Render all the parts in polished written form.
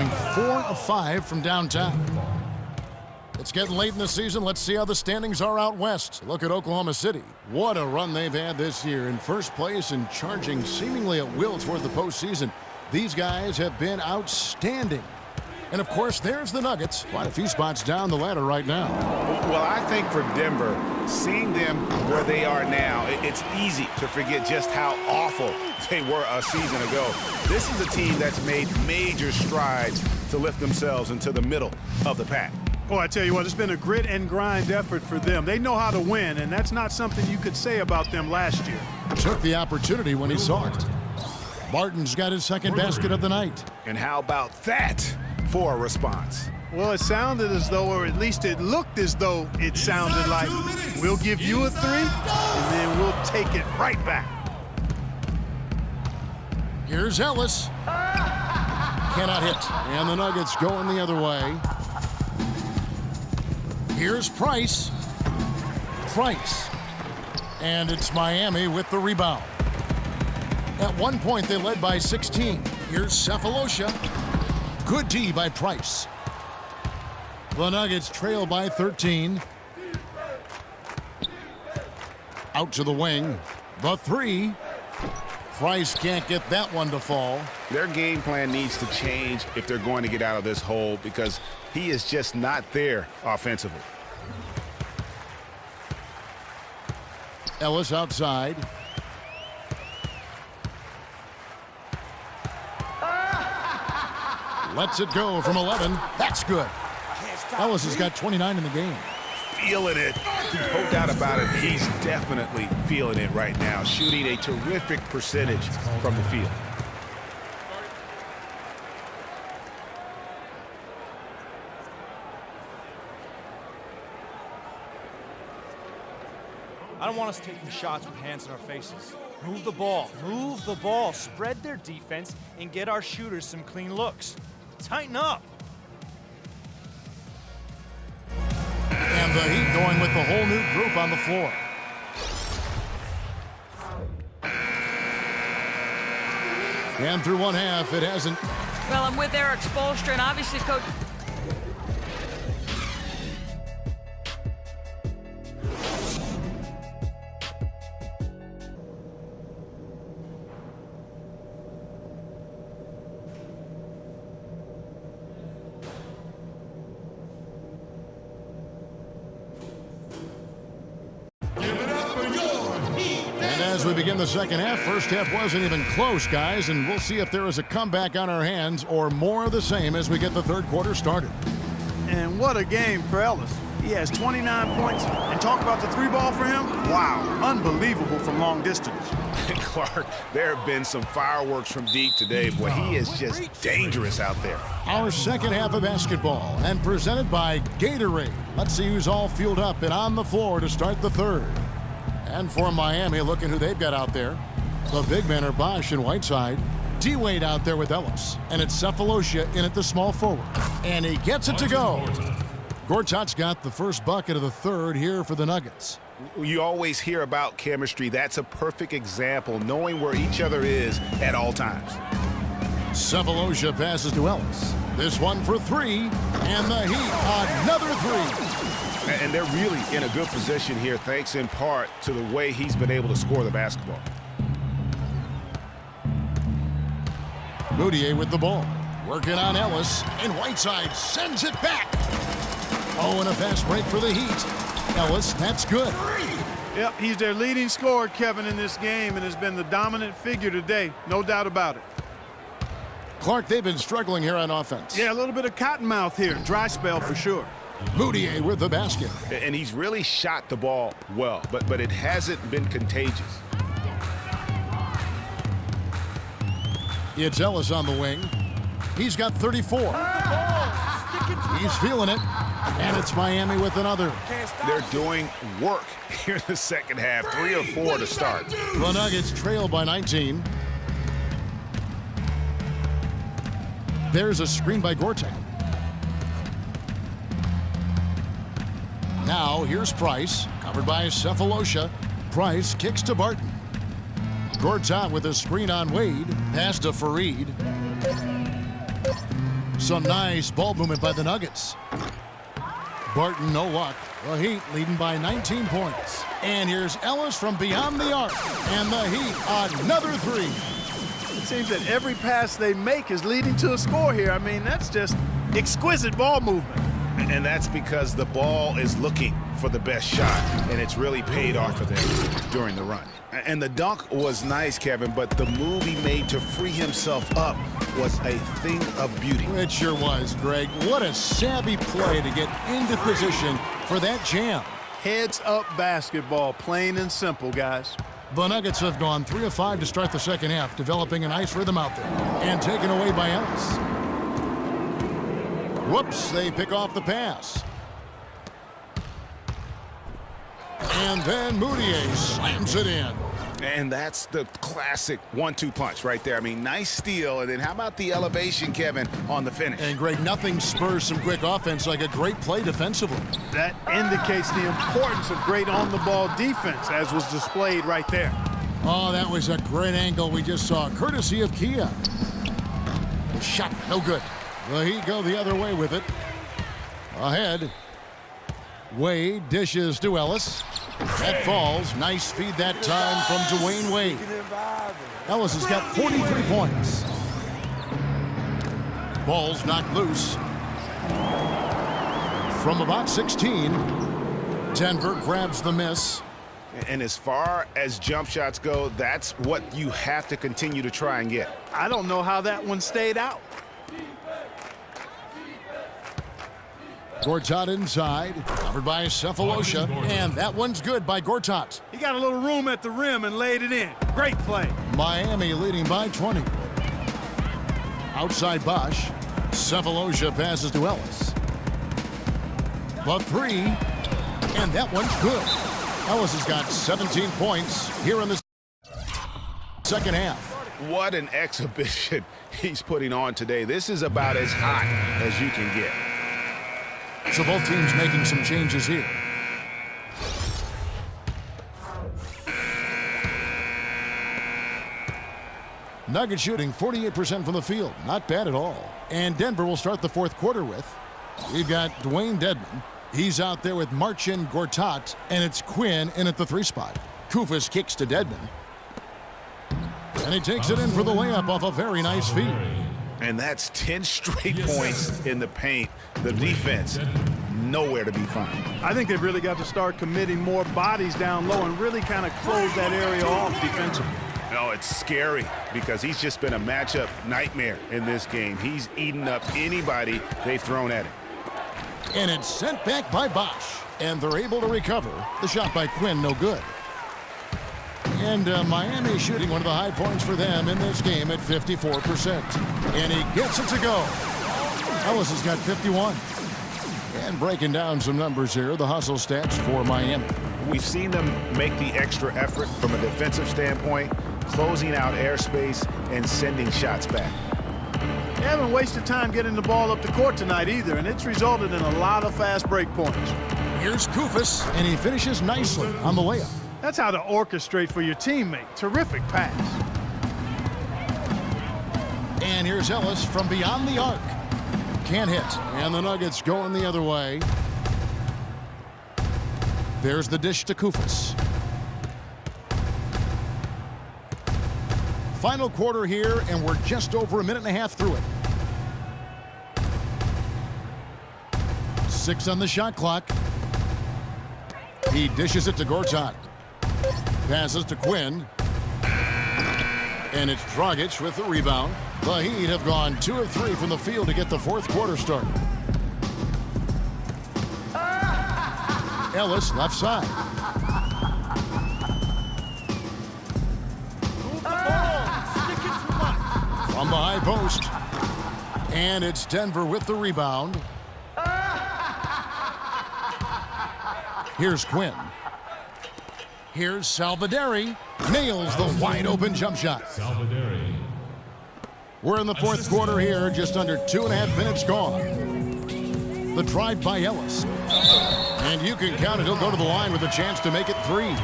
going 4 of 5 from downtown. It's getting late in the season. Let's see how the standings are out west. Look at Oklahoma City. What a run they've had this year. In first place and charging seemingly at will toward the postseason. These guys have been outstanding. And, of course, there's the Nuggets. Quite a few spots down the ladder right now. Well, I think for Denver, seeing them where they are now, it's easy to forget just how awful they were a season ago. This is a team that's made major strides to lift themselves into the middle of the pack. Oh, I tell you what, it's been a grit and grind effort for them. They know how to win, and that's not something you could say about them last year. Took the opportunity when he saw it. Martin's got his second basket of the night. And how about that for a response? Well, it sounded as though, or at least it looked as though it sounded like, we'll give you a 3, and then we'll take it right back. Here's Ellis. Cannot hit. And the Nuggets going the other way. Here's Price. And it's Miami with the rebound. At one point, they led by 16. Here's Sefolosha. Good D by Price. The Nuggets trail by 13. Out to the wing. The 3. Price can't get that one to fall. Their game plan needs to change if they're going to get out of this hole because he is just not there offensively. Ellis outside. Lets it go from 11. That's good. Ellis has got 29 in the game. Feeling it. No doubt about it. He's definitely feeling it right now. Shooting a terrific percentage from the field. I don't want us taking shots with hands in our faces. Move the ball. Move the ball. Spread their defense and get our shooters some clean looks. Tighten up. And the Heat going with the whole new group on the floor. And through one half, it hasn't. Well, I'm with Eric Spoelstra, and obviously, Coach. As we begin the second half, first half wasn't even close, guys, and we'll see if there is a comeback on our hands or more of the same as we get the third quarter started. And what a game for Ellis. He has 29 points, and talk about the 3-ball for him. Wow, unbelievable from long distance. Clark, there have been some fireworks from deep today. Boy, he is just dangerous out there. Our second half of basketball, and presented by Gatorade. Let's see who's all fueled up and on the floor to start the third. And for Miami, looking who they've got out there. The big men are Bosch and Whiteside. D-Wade out there with Ellis. And it's Sefolosha in at the small forward. And he gets it to go. Gortat's got the first bucket of the third here for the Nuggets. You always hear about chemistry. That's a perfect example, knowing where each other is at all times. Sefolosha passes to Ellis. This one for 3. And the Heat, another 3. And they're really in a good position here, thanks in part to the way he's been able to score the basketball. Moutier with the ball. Working on Ellis. And Whiteside sends it back. Oh, and a fast break for the Heat. Ellis, that's good. Yep, he's their leading scorer, Kevin, in this game, and has been the dominant figure today. No doubt about it. Clark, they've been struggling here on offense. Yeah, a little bit of cottonmouth here. Dry spell for sure. Moutier with the basket. And he's really shot the ball well, but it hasn't been contagious. It's Ellis on the wing. He's got 34. He's feeling it. And it's Miami with another. They're doing work here in the second half. 3 or 4 to start. The Nuggets trail by 19. There's a screen by Gortat. Now, here's Price, covered by Sefolosha. Price kicks to Barton. Gortat with a screen on Wade. Pass to Fareed. Some nice ball movement by the Nuggets. Barton, no luck. The Heat leading by 19 points. And here's Ellis from beyond the arc. And the Heat, another three. It seems that every pass they make is leading to a score here. I mean, that's just exquisite ball movement. And that's because the ball is looking for the best shot, and it's really paid off for them during the run. And the dunk was nice, Kevin, but the move he made to free himself up was a thing of beauty. It sure was, Greg. What a savvy play to get into position for that jam. Heads-up basketball, plain and simple, guys. The Nuggets have gone 3 of 5 to start the second half, developing a nice rhythm out there. And taken away by Ellis. Whoops, they pick off the pass. And then Moutier slams it in. And that's the classic 1-2 punch right there. I mean, nice steal, and then how about the elevation, Kevin, on the finish? And Greg, nothing spurs some quick offense like a great play defensively. That indicates the importance of great on-the-ball defense, as was displayed right there. Oh, that was a great angle we just saw, courtesy of Kia. The shot, no good. The Heat go the other way with it. Ahead. Wade dishes to Ellis. That falls. Nice feed that time from Dwayne Wade. Ellis has got 43 points. Ball's knocked loose. From about 16, Denver grabs the miss. And as far as jump shots go, that's what you have to continue to try and get. I don't know how that one stayed out. Gortat inside, covered by Cephalosha, and that one's good by Gortat. He got a little room at the rim and laid it in. Great play. Miami leading by 20. Outside Bosch, Cephalosha passes to Ellis. The three, and that one's good. Ellis has got 17 points here in the second half. What an exhibition he's putting on today. This is about as hot as you can get. So both teams making some changes here. Nuggets shooting 48% from the field. Not bad at all. And Denver will start the fourth quarter with. We've got Dwayne Dedmon. He's out there with Marcin Gortat, and it's Quinn in at the 3 spot. Koufos kicks to Dedmon. And he takes it in for the layup off a very nice feed. And that's 10 straight points in the paint. The defense, nowhere to be found. I think they've really got to start committing more bodies down low and really kind of close that area off defensively. No, it's scary because he's just been a matchup nightmare in this game. He's eaten up anybody they've thrown at him. And it's sent back by Bosch. And they're able to recover. The shot by Quinn, no good. And Miami shooting one of the high points for them in this game at 54%. And he gets it to go. Ellis has got 51. And breaking down some numbers here, the hustle stats for Miami. We've seen them make the extra effort from a defensive standpoint, closing out airspace and sending shots back. They haven't wasted time getting the ball up the court tonight either, and it's resulted in a lot of fast break points. Here's Koufos, and he finishes nicely on the layup. That's how to orchestrate for your teammate. Terrific pass. And here's Ellis from beyond the arc. Can't hit. And the Nuggets going the other way. There's the dish to Koufos. Final quarter here, and we're just over a minute and a half through it. 6 on the shot clock. He dishes it to Gortat. Passes to Quinn. And it's Dragic with the rebound. The Heat have gone 2 of 3 from the field to get the fourth quarter started. Ellis left side. From the high post. And it's Denver with the rebound. Here's Quinn. Here's Salvaderi. Nails the wide open jump shot. Salvaderi. We're in the fourth quarter here, just under 2.5 minutes gone. The drive by Ellis. And you can count it, he'll go to the line with a chance to make it 3.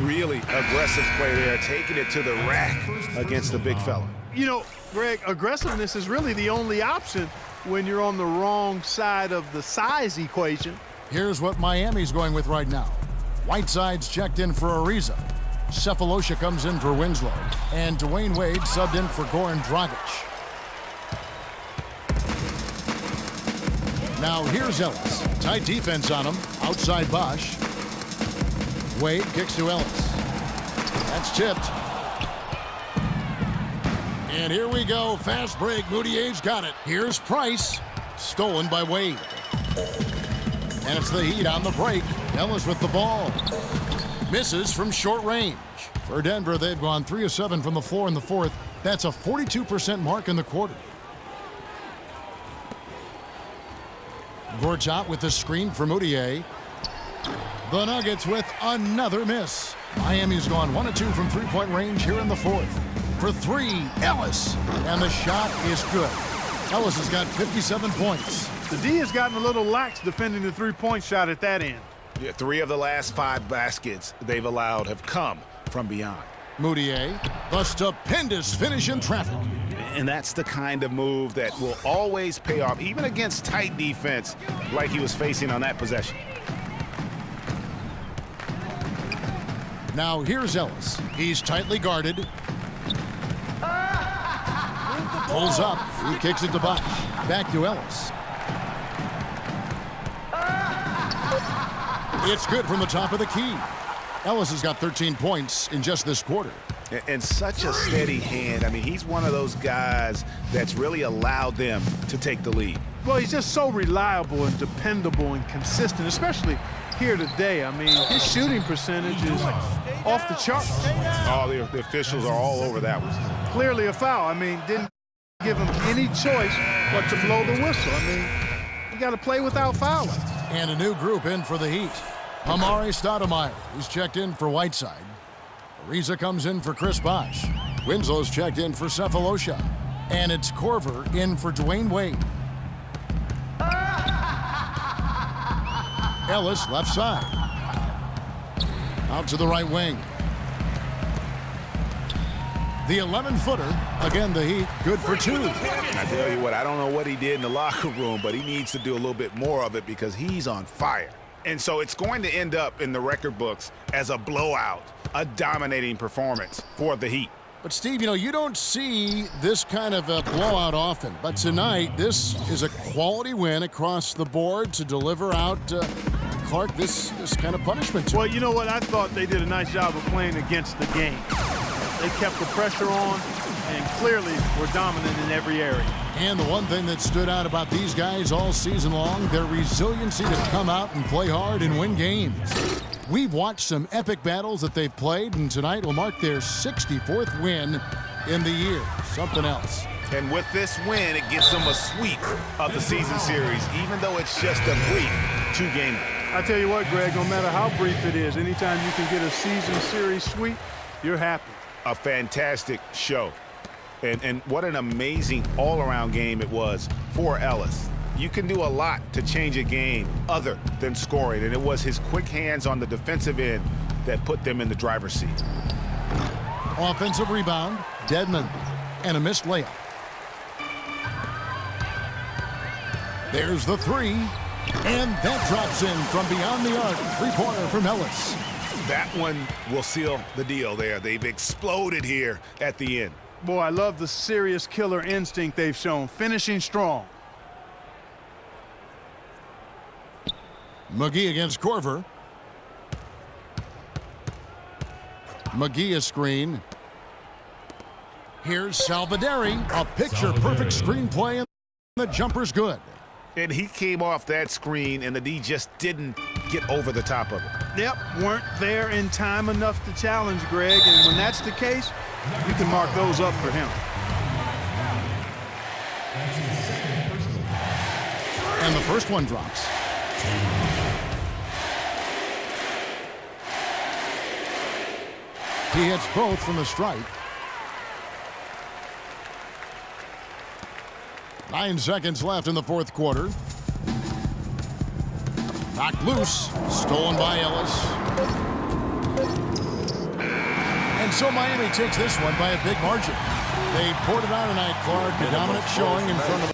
Really aggressive play there, taking it to the rack against the big fella. you know, Greg, aggressiveness is really the only option when you're on the wrong side of the size equation. Here's what Miami's going with right now. Whiteside's checked in for Ariza. Cephalosha comes in for Winslow. And Dwayne Wade subbed in for Goran Dragic. Now here's Ellis. Tight defense on him. Outside Bosch. Wade kicks to Ellis. That's tipped. And here we go. Fast break. Moutier's got it. Here's Price. Stolen by Wade. And it's the Heat on the break. Ellis with the ball. Misses from short range. For Denver, they've gone 3 of 7 from the floor in the fourth. That's a 42% mark in the quarter. Gortat with the screen for Moutier. The Nuggets with another miss. Miami's gone 1 of 2 from three-point range here in the fourth. For 3, Ellis. And the shot is good. Ellis has got 57 points. The D has gotten a little lax defending the three-point shot at that end. Yeah, 3 of the last 5 baskets they've allowed have come from beyond. Moutier, a stupendous finish in traffic. And that's the kind of move that will always pay off, even against tight defense like he was facing on that possession. Now here's Ellis. He's tightly guarded. Pulls up. He kicks it to Bosch. Back to Ellis. It's good from the top of the key. Ellis has got 13 points in just this quarter. And such a steady hand. I mean, he's one of those guys that's really allowed them to take the lead. Well, he's just so reliable and dependable and consistent, especially here today. I mean, his shooting percentage is off the charts. Oh, the officials are all over that one. Clearly a foul. I mean, didn't give him any choice but to blow the whistle. I mean, you got to play without fouling. And a new group in for the Heat. Amare Stoudemire, who's checked in for Whiteside. Ariza comes in for Chris Bosh. Winslow's checked in for Cephalosha. And it's Korver in for Dwayne Wade. Ellis left side. Out to the right wing. The 11-footer, again the Heat, good for 2. I tell you what, I don't know what he did in the locker room, but he needs to do a little bit more of it because he's on fire. And so it's going to end up in the record books as a blowout, a dominating performance for the Heat. But Steve, you know, you don't see this kind of a blowout often. But tonight, this is a quality win across the board to deliver out Clark this kind of punishment to Well, him. you know what? I thought they did a nice job of playing against the game. They kept the pressure on and clearly were dominant in every area. And the one thing that stood out about these guys all season long, their resiliency to come out and play hard and win games. We've watched some epic battles that they've played, and tonight will mark their 64th win in the year. Something else. And with this win, it gives them a sweep of the season series, even though it's just a brief 2-game. I tell you what, Greg, no matter how brief it is, anytime you can get a season series sweep, you're happy. A fantastic show. And what an amazing all-around game it was for Ellis. You can do a lot to change a game other than scoring, and it was his quick hands on the defensive end that put them in the driver's seat. Offensive rebound, Dedmon, and a missed layup. There's the 3, and that drops in from beyond the arc. 3-pointer from Ellis. That one will seal the deal there. They've exploded here at the end. Boy, I love the serious killer instinct they've shown, finishing strong. McGee against Korver. McGee a screen. Here's Salvaderi. A picture-perfect screenplay, and the jumper's good. And he came off that screen, and the D just didn't get over the top of it. Yep, weren't there in time enough to challenge Greg, and when that's the case, you can mark those up for him. And the first one drops. He hits both from the stripe. 9 seconds left in the fourth quarter. Knocked loose. Stolen by Ellis. And so Miami takes this one by a big margin. They poured it on tonight, Clark. A dominant showing in front of